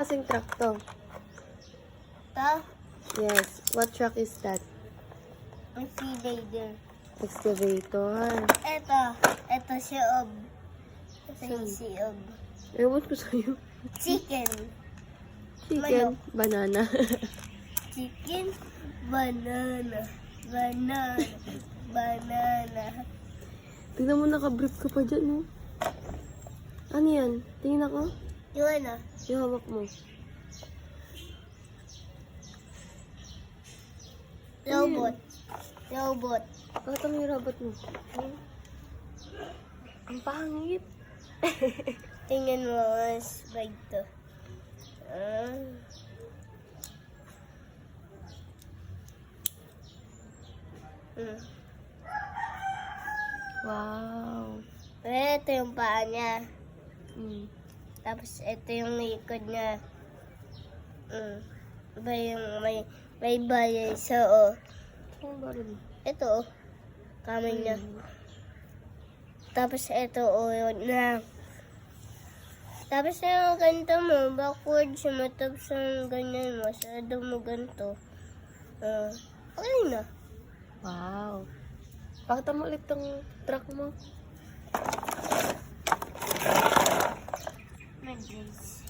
Kasing truck to? Ito, Yes. What truck is that? ang feeder. Excavator. Ito siog. Ito yung siog. Ewan ko sa'yo. Chicken. Chicken. Manok. Banana. Chicken, banana. Banana. Banana. Tingnan mo, nakabrief ka pa dyan, no? Ano yan? Tingin ako. Yung ano? Yung hawak mo. Robot. Robot. Bakit ano yung robot mo? Ang pangit. Tingnan mo, mas bag to. Wow. Ito yung paa niya. Mm. Tapos ito yung likod niya. Iba yung may bayay sa Saan ba rin? Ito kamay niya. Tapos ito yun na. Tapos yung ganito mo, backwards mo, tapos yung ganyan mo, masyado mo ganito. Okay na. Wow. Pakita mo ulit tong truck mo. My grace.